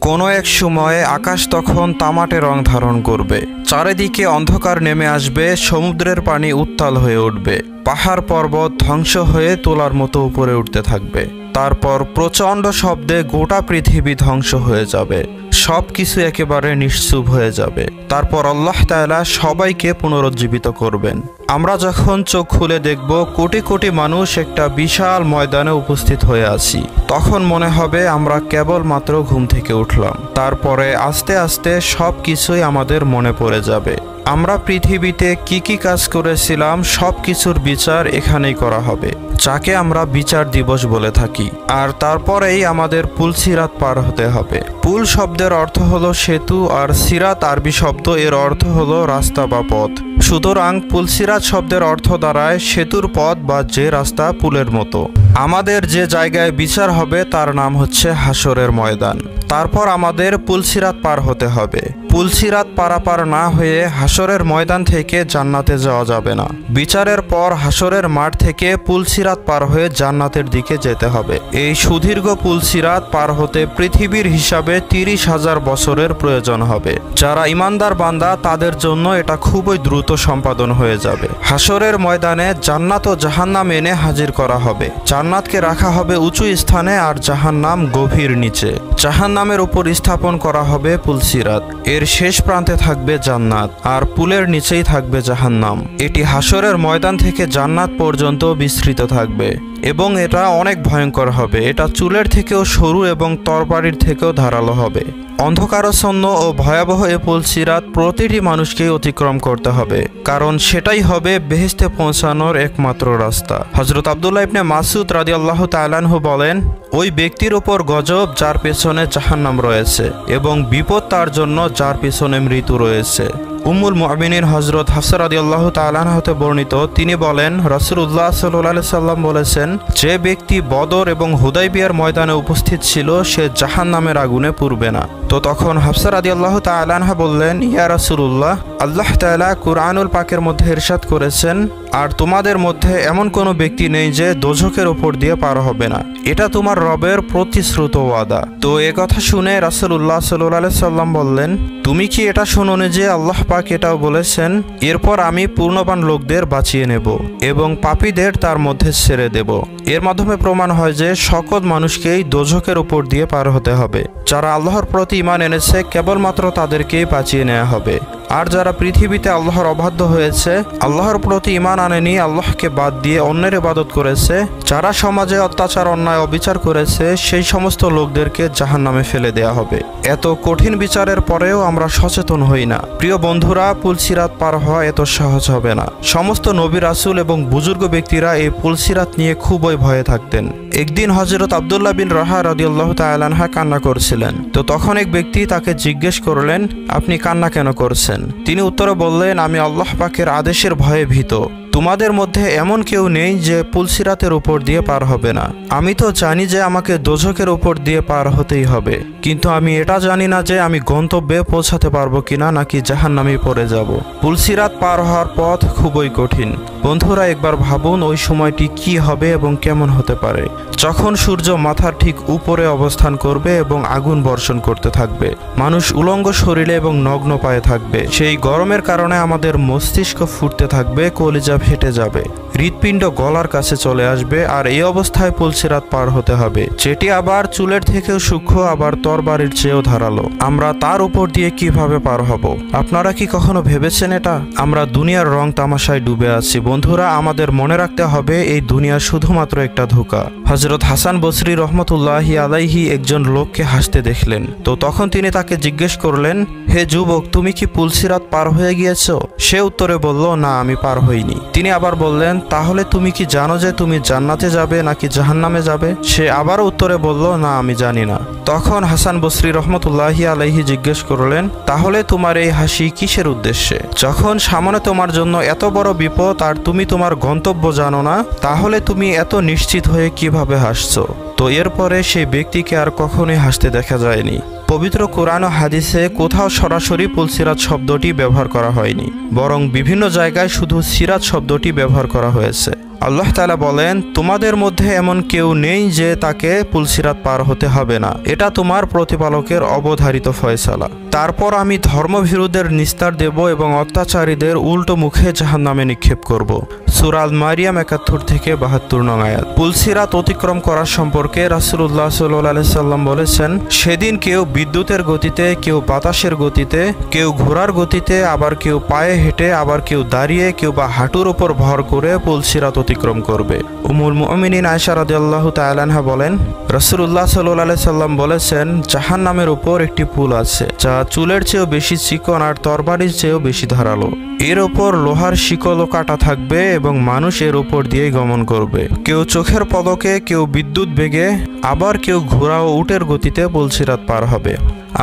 কোনো এক সময়ে আকাশ তখন তামাটে রং ধারণ করবে, চারিদিকে অন্ধকার নেমে আসবে, সমুদ্রের পানি উত্তাল হয়ে উঠবে, পাহাড় পর্বত ধ্বংস হয়ে তোলার মতো উপরে উঠতে থাকবে। তারপর প্রচণ্ড শব্দে গোটা পৃথিবী ধ্বংস হয়ে যাবে, সব কিছু একেবারে নিশ্চুপ হয়ে যাবে। তারপর আল্লাহ তাআলা সবাইকে পুনরুজ্জীবিত করবেন। আমরা যখন চোখ খুলে দেখব কোটি কোটি মানুষ একটা বিশাল ময়দানে উপস্থিত হয়ে আছি, তখন মনে হবে আমরা কেবলমাত্র ঘুম থেকে উঠলাম। তারপরে আস্তে আস্তে সব কিছুই আমাদের মনে পড়ে যাবে। আমরা পৃথিবীতে কি কি কাজ করেছিলাম সব কিছুর বিচার এখানেই করা হবে, যাকে আমরা বিচার দিবস বলে থাকি। আর তারপরেই আমাদের পুল সিরাত পার হতে হবে। পুল শব্দের অর্থ হলো সেতু, আর সিরাত আরবি শব্দ, এর অর্থ হলো রাস্তা বা পথ। সুতরাং পুলসিরাত শব্দের অর্থ দাঁড়ায় সেতুর পথ বা যে রাস্তা পুলের মতো। আমাদের যে জায়গায় বিচার হবে তার নাম হচ্ছে হাসরের ময়দান। তারপর আমাদের পুলসিরাত পার হতে হবে। পুলসিরাত পারাপার না হয়ে হাসরের ময়দান থেকে জান্নাতে যাওয়া যাবে না। বিচারের পর হাসরের মাঠ থেকে পুলসিরাত পার হয়ে জান্নাতের দিকে যেতে হবে। এই সুদীর্ঘ পুলসিরাত পার হতে পৃথিবীর হিসাবে 30,000 বছরের প্রয়োজন হবে। যারা ইমানদার বান্দা তাদের জন্য এটা খুবই দ্রুত সম্পাদন হয়ে যাবে। হাসরের ময়দানে জান্নাত ও জাহান্নাম এনে হাজির করা হবে। জান্নাতকে রাখা হবে উঁচু স্থানে আর জাহান্নাম গভীর নিচে। জাহান্নামের উপর স্থাপন করা হবে পুলসিরাত। এর শেষ প্রান্তে থাকবে জান্নাত আর পুলের নিচেই থাকবে জাহান্নাম। এটি হাসরের ময়দান থেকে জান্নাত পর্যন্ত বিস্তৃত থাকবে এবং এটা অনেক ভয়ঙ্কর হবে। এটা চুলের থেকেও সরু এবং তরবারির থেকেও ধারালো হবে। অন্ধকারাচ্ছন্ন ও ভয়াবহ এ পুলসিরাত প্রতিটি মানুষকেই অতিক্রম করতে হবে, কারণ সেটাই হবে বেহেশতে পৌঁছানোর একমাত্র রাস্তা। হযরত আব্দুল্লাহ ইবনে মাসউদ রাদিয়াল্লাহু তাআলা আনহু বলেন, ওই ব্যক্তির উপর গজব যার পেছনে জাহান্নাম রয়েছে এবং বিপদ তার জন্য যার পেছনে মৃত্যু রয়েছে। উম্মুল মুমিনিন হযরত হাফসা রাদিয়াল্লাহু তাআলা আনহা হতে বর্ণিত, তিনি বলেন, রাসূলুল্লাহ সাল্লাল্লাহু আলাইহি সাল্লাম বলেছেন, যে ব্যক্তি বদর এবং হুদাইবিয়ার ময়দানে উপস্থিত ছিল সে জাহান্নামের আগুনে পুড়বে না। তো তখন হাফসা রাদিয়াল্লাহু তাআলা আনহা বললেন, ইয়া রাসূলুল্লাহ, আল্লাহ তাআলা কুরআনুল পাকের মধ্যে ইরশাদ করেছেন, আর তোমাদের মধ্যে এমন কোনো ব্যক্তি নেই যে দোজখের উপর দিয়ে পার হবে না। এটা তোমার রবের প্রতিশ্রুত ওয়াদা। তো এ কথা শুনে রাসূলুল্লাহ সাল্লাল্লাহু আলাইহি সাল্লাম বললেন, তুমি কি এটা শোনোনি যে আল্লাহ পাক এটাও বলেছেন, এরপর আমি পূর্ণবান লোকদের বাঁচিয়ে নেব এবং পাপীদের তার মধ্যে ছেড়ে দেব। এর মাধ্যমে প্রমাণ হয় যে সকল মানুষকেই দোজখের উপর দিয়ে পার হতে হবে। যারা আল্লাহর প্রতি ঈমান এনেছে কেবলমাত্র তাদেরকেই বাঁচিয়ে নেওয়া হবে। আর যারা পৃথিবীতে আল্লাহর অবাধ্য হয়েছে, আল্লাহর প্রতি ঈমান আনেনি, আল্লাহকে বাদ দিয়ে অন্যের ইবাদত করেছে, যারা সমাজে অত্যাচার অন্যায় অবিচার করেছে, সেই সমস্ত লোকদেরকে জাহান্নামে ফেলে দেয়া হবে। এত কঠিন বিচারের পরেও আমরা সচেতন হই না। প্রিয় বন্ধুরা, পুলসিরাত পার হওয়া এত সহজ হবে না। সমস্ত নবী রাসূল এবং বুজুর্গ ব্যক্তিরা এই পুলসিরাত নিয়ে খুবই ভয়ে থাকতেন। একদিন হযরত আব্দুল্লাহ বিন রাহা রাদিয়াল্লাহু তাআলা আনহু কান্না করছিলেন। তো তখন এক ব্যক্তি তাকে জিজ্ঞেস করলেন, আপনি কান্না কেন করছেন? তিনি উত্তরে বললেন, আমি আল্লাহ পাকের আদেশের ভয়ে ভীত। তোমাদের মধ্যে এমন কেউ নেই যে পুলসিরাতের উপর দিয়ে পার হবে না। আমি তো জানি যে আমাকে দোজখের উপর দিয়ে পার হতেই হবে, কিন্তু আমি এটা জানি না যে আমি গন্তব্যে পৌঁছাতে পারবো কিনা নাকি জাহান্নামে পড়ে যাব। পুলসিরাত পার হওয়ার পথ খুবই কঠিন। বন্ধুরা, একবার ভাবুন ওই সময়টি কি হবে এবং কেমন হতে পারে, যখন সূর্য মাথার ঠিক উপরে অবস্থান করবে এবং আগুন বর্ষণ করতে থাকবে। মানুষ উলঙ্গ শরীরে এবং নগ্ন পায়ে থাকবে। সেই গরমের কারণে আমাদের মস্তিষ্ক ফুটতে থাকবে, কলিজা ফেটে যাবে, হৃৎপিণ্ড গলার কাছে চলে আসবে। আর এই অবস্থায় পুলসিরাত পার হতে হবে, যেটি আবার চুলের থেকেও সূক্ষ্ম, আবার তরবারির চেয়েও ধারালো। আমরা তার উপর দিয়ে কিভাবে পার হব? আপনারা কি কখনো ভেবেছেন এটা? আমরা দুনিয়ার রং তামাশায় ডুবে আছি। বন্ধুরা, আমাদের মনে রাখতে হবে এই দুনিয়া শুধুমাত্র একটা ধোঁকা। হযরত হাসান বসরি রহমতুল্লাহি আলাইহি একজন লোককে হাসতে দেখলেন। তো তখন তিনি তাকে জিজ্ঞেস করলেন, হে যুবক, তুমি কি পুলসিরাত পার হয়ে গিয়েছো? সে উত্তরে বলল, না, আমি পার হইনি। তিনি আবার বললেন, তাহলে তুমি কি জানো যে তুমি জান্নাতে যাবে নাকি জাহান্নামে যাবে? সে আবার উত্তরে বলল, না, আমি জানি না। তখন হাসান বসরি রহমতুল্লাহি আলাইহি জিজ্ঞেস করলেন, তাহলে তোমার এই হাসি কিসের উদ্দেশ্যে? যখন সামনে তোমার জন্য এত বড় বিপদ আর তুমি তোমার গন্তব্য জানো না, তাহলে তুমি এত নিশ্চিত হয়ে কিভাবে হাসছো? তো এরপরে সেই ব্যক্তিকে আর কখনোই হাসতে দেখা যায়নি। পবিত্র কোরআন ও হাদিসে কোথাও সরাসরি পুলসিরাত শব্দটি ব্যবহার করা হয়নি, বরং বিভিন্ন জায়গায় শুধু সিরাত শব্দটি ব্যবহার করা হয়েছে। আল্লাহ তাআলা বলেন, তোমাদের মধ্যে এমন কেউ নেই যে তাকে পুলসিরাত পার হতে হবে না, এটা তোমার প্রতিপালকের অবধারিত ফয়সালা। তারপর আমি ধর্মভীরুদের নিস্তার দেব এবং অত্যাচারীদের উল্টো মুখে জাহান্নামে নিক্ষেপ করব। সূরা আল মারিয়াম ৭১ থেকে ৭২ নং আয়াত। পুলসিরাত অতিক্রম করার সম্পর্কে রাসূলুল্লাহ সাল্লাল্লাহু আলাইহি সাল্লাম বলেছেন, সেদিন কেউ বিদ্যুতের গতিতে, কেউ বাতাসের গতিতে, কেউ ঘোড়ার গতিতে, আবার কেউ পায়ে হেঁটে, আবার কেউ দাঁড়িয়ে, কেউ বা হাঁটুর উপর ভর করে পুলসিরাত অতিক্রম করবে। উম্মুল মুমিনিন আয়েশা রাদিয়াল্লাহু তাআলা আনহা বলেন, রাসূলুল্লাহ সাল্লাল্লাহু আলাইহি সাল্লাম বলেছেন, জাহান্নামের উপর একটি পুল আছে যা চুলের চেয়েও বেশি চিকন আর তরবারির চেয়েও বেশি ধারালো। এর ওপর লোহার শিকল ও কাঁটা থাকবে এবং মানুষ এর উপর দিয়ে গমন করবে। কেউ চোখের পলকে, কেউ বিদ্যুৎ বেগে, আবার কেউ ঘোড়া ও উটের গতিতে পুলসিরাত পার হবে।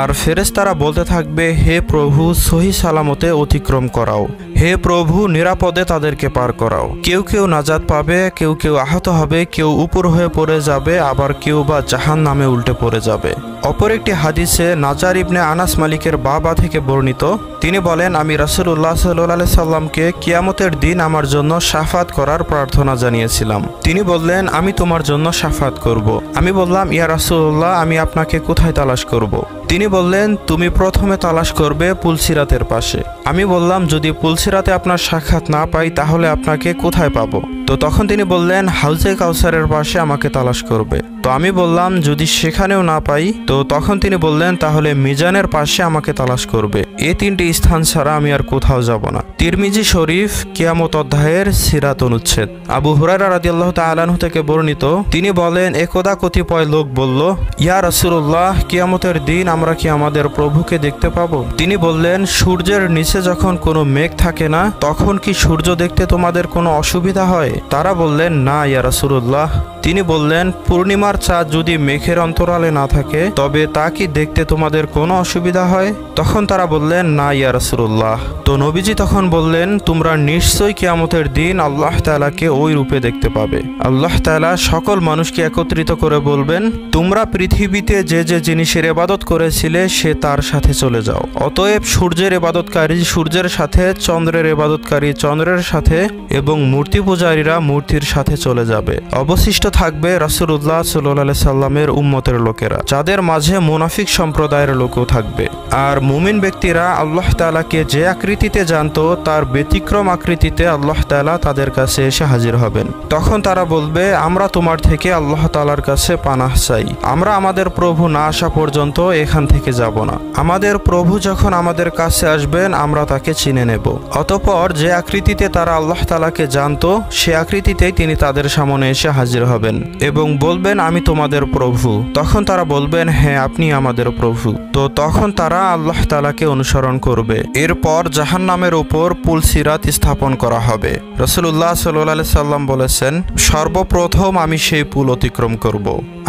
আর ফেরেশতারা বলতে থাকবে, হে প্রভু, সহি সালামতে অতিক্রম করাও, হে প্রভু, নিরাপদে তাদেরকে পার করাও। কেউ কেউ নাজাত পাবে, কেউ কেউ আহত হবে, কেউ উপর হয়ে পড়ে যাবে, আবার কেউ বা জাহান্নামে উল্টে পড়ে যাবে। অপর একটি হাদিসে নাজার ইবনে আনাস মালিকের বাবা থেকে বর্ণিত, তিনি বলেন, আমি রাসূলুল্লাহ সাল্লাল্লাহু আলাইহি সাল্লামকে কিয়ামতের দিন আমার জন্য শাফাত করার প্রার্থনা জানিয়েছিলাম। তিনি বললেন, আমি তোমার জন্য শাফাত করব। আমি বললাম, ইয়া রাসূলুল্লাহ, আমি আপনাকে কোথায় তালাশ করব? তিনি বললেন, তুমি প্রথমে তালাশ করবে পুলসিরাতের পাশে। আমি বললাম, যদি পুলসিরাতে আপনার সাক্ষাৎ না পাই তাহলে আপনাকে কোথায় পাবো? তো তখন তিনি বললেন, হাউজে কাউসারের পাশে আমাকে তালাশ করবে। তো আমি বললাম, যদি সেখানেও না পাই? তো তখন তিনি বললেন, তাহলে মিজানের পাশে আমাকে তালাশ করবে। এই তিনটি স্থান ছাড়া আমি আর কোথাও যাব না। তিরমিজি শরীফ কিয়ামত অধ্যায়ের সিরাত অনুচ্ছেদ। আবু হুরায়রা রাদিয়াল্লাহু তাআলা আনহু থেকে বর্ণিত, তিনি বলেন, একদা কতিপয় লোক বলল, ইয়া রাসূলুল্লাহ, কিয়ামতের দিন আমরা কি আমাদের প্রভুকে দেখতে পাবো? তিনি বললেন, সূর্যের নিচে যখন কোনো মেঘ থাকে না, তখন কি সূর্য দেখতে তোমাদের কোনো অসুবিধা হয়? তারা বললেন, না ইয়া রাসূলুল্লাহ। তিনি বললেন, পূর্ণিমার চাঁদ যদি মেঘের অন্তরালে না থাকে তবে তা কি দেখতে তোমাদের কোনো অসুবিধা হয়? তখন তারা বললেন, না ইয়া রাসূলুল্লাহ। তো নবীজি তখন বললেন, তোমরা নিশ্চয়ই কিয়ামতের দিন আল্লাহ তাআলাকে ওই রূপে দেখতে পাবে। আল্লাহ তাআলা সকল মানুষকে একত্রিত করে বলবেন, তোমরা পৃথিবীতে যে যে জিনিসের ইবাদত করেছিলে সে তার সাথে চলে যাও। অতএব সূর্যের ইবাদতকারী সূর্যের সাথে, চন্দ্রের ইবাদতকারী চন্দ্রের সাথে এবং মূর্তি পূজারীরা মূর্তির সাথে চলে যাবে। অবশিষ্ট থাকবে রাসূলুল্লাহ সাল্লাল্লাহু আলাইহি সাল্লামের উম্মতের লোকেরা, যাদের মাঝে মুনাফিক সম্প্রদায়ের লোকও থাকবে। আর মুমিন ব্যক্তিরা আল্লাহ তাআলাকে যে আকৃতিতে জানতো তার ব্যতিক্রম আকৃতিতে আল্লাহ তাআলা তাদের কাছে এসে হাজির হবেন। তখন তারা বলবে, আমরা তোমার থেকে আল্লাহ তাআলার কাছে পানাহ চাই। আমরা আমাদের প্রভু না আসা পর্যন্ত এখান থেকে যাব না। আমাদের প্রভু যখন আমাদের কাছে আসবেন আমরা তাকে চিনে নেব। অতঃপর যে আকৃতিতে তারা আল্লাহ তাআলাকে জানতো সে আকৃতিতেই তিনি তাদের সামনে এসে হাজির হবেন এবং বলবেন, আমি তোমাদের প্রভু। তখন তারা বলবেন, হ্যাঁ, আপনি আমাদের প্রভু। তো তখন তারা আল্লাহ তাআলাকে অনুসরণ করবে। এরপর জাহান্নামের উপর পুলসিরাত স্থাপন করা হবে। রাসূলুল্লাহ সাল্লাল্লাহু আলাইহি সাল্লাম বলেছেন, সর্বপ্রথম আমি সেই পুল অতিক্রম করব।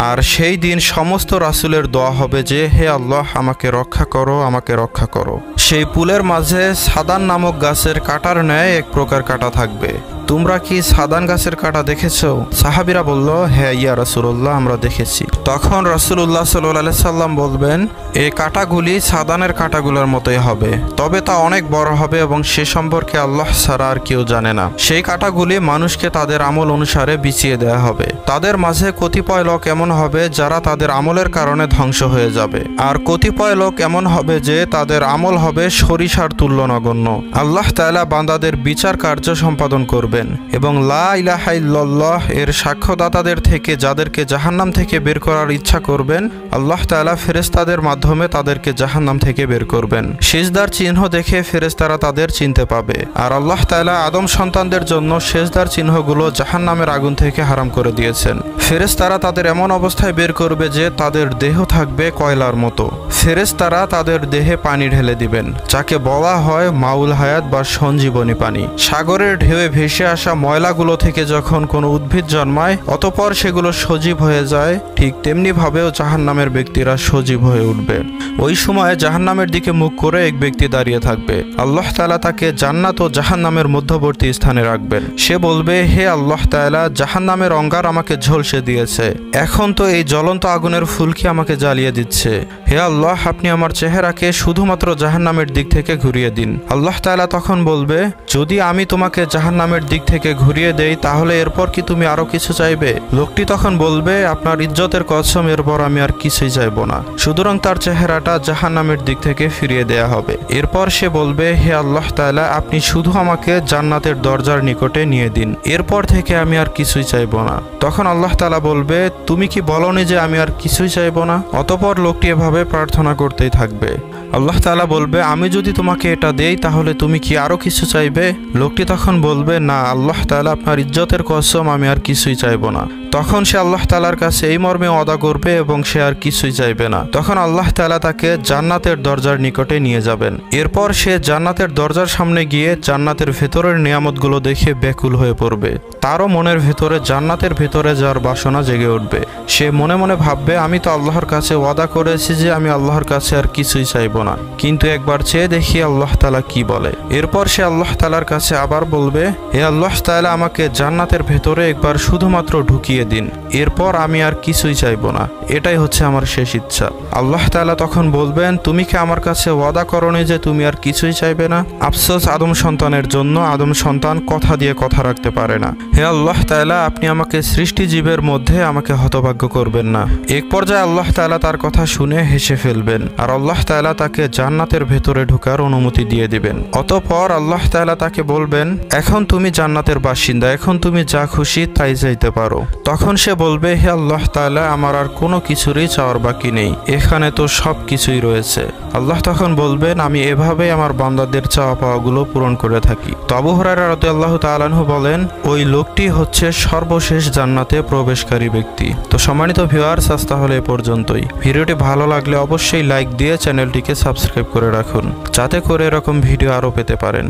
আর সেই দিন সমস্ত রাসূলের দোয়া হবে যে, হে আল্লাহ, আমাকে রক্ষা করো, আমাকে রক্ষা করো। সেই পুলের মাঝে সাদান নামক গাছের কাঁটার ন্যায় এক প্রকার কাঁটা থাকবে। তোমরা কি সাদান গাছের কাঁটা দেখেছো? সাহাবীরা বলল, হ্যাঁ ইয়া রাসূলুল্লাহ, আমরা দেখেছি। তখন রাসূলুল্লাহ সাল্লাল্লাহু আলাইহি সাল্লাম বলবেন, এই কাঁটাগুলি সাদানের কাঁটাগুলোর মতোই হবে, তবে তা অনেক বড় হবে এবং সে সম্পর্কে আল্লাহ ছাড়া আর কেউ জানে না। সেই কাঁটাগুলি মানুষকে তাদের আমল অনুসারে বিছিয়ে দেওয়া হবে। তাদের মাঝে কতিপয় লোক এমন হবে যারা তাদের আমলের কারণে ধ্বংস হয়ে যাবে, আর কতিপয় লোক এমন হবে যে তাদের আমল হবে সরিষার তুল্য নগণ্য। আল্লাহ তাআলা বান্দাদের বিচার কার্য সম্পাদন করবেন এবং লা ইলাহা ইল্লাল্লাহ এর সাক্ষ্যদাতাদের থেকে যাদেরকে জাহান্নাম থেকে বের করার ইচ্ছা করবেন, আল্লাহ তাআলা ফেরেশতাদের মাধ্যমে তাদেরকে জাহান্নাম থেকে বের করবেন। সিজদার চিহ্ন দেখে ফেরেশতারা তাদের চিনতে পাবে। আর আল্লাহ তাআলা আদম সন্তানদের জন্য সিজদার চিহ্নগুলো জাহান্নামের আগুন থেকে হারাম করে দিয়েছেন। ফেরেশতারা তাদের এমন অবস্থায় বের করবে যে তাদের দেহ থাকবে কয়লার মতো। ফেরেশতারা তাদের দেহে পানি ঢেলে দিবেন, যাকে বলা হয় মাউল হায়াত বা সঞ্জীবনী পানি। সাগরের ঢেউয়ে ভেসে আসা ময়লাগুলো থেকে যখন কোনো উদ্ভিদ জন্মায় অতঃপর সেগুলো সজীব হয়ে যায়, ঠিক তেমনি ভাবেও জাহান্নামের ব্যক্তিরা সজীব হয়ে উঠবে। ওই সময় জাহান্নামের দিকে মুখ করে এক ব্যক্তি দাঁড়িয়ে থাকবে। আল্লাহ তাআলা তাকে জান্নাত ও জাহান্নামের মধ্যবর্তী স্থানে রাখবেন। সে বলবে, হে আল্লাহ তাআলা, জাহান্নামের অঙ্গার আমাকে ঝলসে দিয়েছে, এখন তো এই জ্বলন্ত আগুনের ফুলকি আমাকে জ্বালিয়ে দিচ্ছে। হে আল্লাহ, আল্লাহ, আপনি আমার চেহারাকে শুধুমাত্র জাহান্নামের দিক থেকে ঘুরিয়ে দিন। আল্লাহ তাআলা তখন বলবে, যদি আমি তোমাকে জাহান্নামের দিক থেকে ঘুরিয়ে দেই তাহলে এরপর কি তুমি আরো কিছু চাইবে? লোকটি তখন বলবে, আপনার ইজ্জতের কসম, এরপর আমি আর কিছুই চাইবো না। সুতরাং তার চেহারাটা জাহান্নামের দিক থেকে ফিরিয়ে দেয়া হবে। এরপর সে বলবে, হে আল্লাহ তাআলা, আপনি শুধু আমাকে জান্নাতের দরজার নিকটে নিয়ে দিন, এরপর থেকে আমি আর কিছুই চাইবো না। তখন আল্লাহ তাআলা বলবে, তুমি কি বলনি যে আমি আর কিছুই চাইবো না? অতঃপর লোকটি এভাবে প্রার্থনা করতেই থাকবে। আল্লাহ তাআলা বলবে, আমি যদি তোমাকে এটা দেই তাহলে তুমি কি আরো কিছু চাইবে? লোকটি তখন বলবে, না আল্লাহ তাআলা, আপনার ইজ্জতের কসম, আমি আর কিছুই চাইবো না। তখন সে আল্লাহ তাআলার কাছে এই মর্মে ওয়াদা করবে এবং সে আর কিছুই চাইবে না। তখন আল্লাহ তাআলা তাকে জান্নাতের দরজার নিকটে নিয়ে যাবেন। এরপর সে জান্নাতের দরজার সামনে গিয়ে জান্নাতের ভেতরের নিয়ামতগুলো দেখে ব্যাকুল হয়ে পড়বে। তারও মনের ভেতরে জান্নাতের ভেতরে যাওয়ার বাসনা জেগে উঠবে। সে মনে মনে ভাববে, আমি তো আল্লাহর কাছে ওয়াদা করেছি যে আমি আল্লাহর কাছে আর কিছুই চাইবো না, কিন্তু একবার চেয়ে দেখি আল্লাহ তাআলা কি বলে। এরপর সে আল্লাহ তাআলার কাছে আবার বলবে, হে আল্লাহ তাআলা, আমাকে জান্নাতের ভেতরে একবার শুধুমাত্র ঢুকিয়ে দিন, এরপর আমি আর কিছুই চাইবো না, এটাই হচ্ছে আমার শেষ ইচ্ছা। আল্লাহ তাআলা তখন বলবেন, তুমি কি আমার কাছে ওয়াদা করনি যে তুমি আর কিছুই চাইবে না? আফসোস আদম সন্তানের জন্য, আদম সন্তান কথা দিয়ে কথা রাখতে পারে না। হে আল্লাহ তাআলা, আপনি আমাকে সৃষ্টি জীবের মধ্যে আমাকে হতভাগ্য করবেন না। এক পর্যায়ে আল্লাহ তাআলা তার কথা শুনে হেসে ফেলবেন আর আল্লাহ তাআলা তাকে জান্নাতের ভেতরে ঢোকার অনুমতি দিয়ে দিবেন। অতঃপর আল্লাহ তাআলা তাকে বলবেন, এখন তুমি জান্নাতের বাসিন্দা, এখন তুমি যা খুশি তাই চাইতে পারো। তখন সে বলবে, হে আল্লাহ তাআলা, আমার আর কোনো কিছুরই চাওয়ার বাকি নেই, এখানে তো সব কিছুই রয়েছে। আল্লাহ তখন বলবেন, আমি এভাবেই আমার বান্দাদের চাওয়া পাওয়াগুলো পূরণ করে থাকি। তো আবু হুরায়রা রাদিয়াল্লাহু তাআলা আনহু বলেন, ওই লোকটি হচ্ছে সর্বশেষ জান্নাতে প্রবেশকারী ব্যক্তি। তো সম্মানিত ভিউয়ার্স, আজ তাহলে এ পর্যন্তই। ভিডিওটি ভালো লাগলে অবশ্যই লাইক দিয়ে চ্যানেলটিকে সাবস্ক্রাইব করে রাখুন, যাতে করে এরকম ভিডিও আরও পেতে পারেন।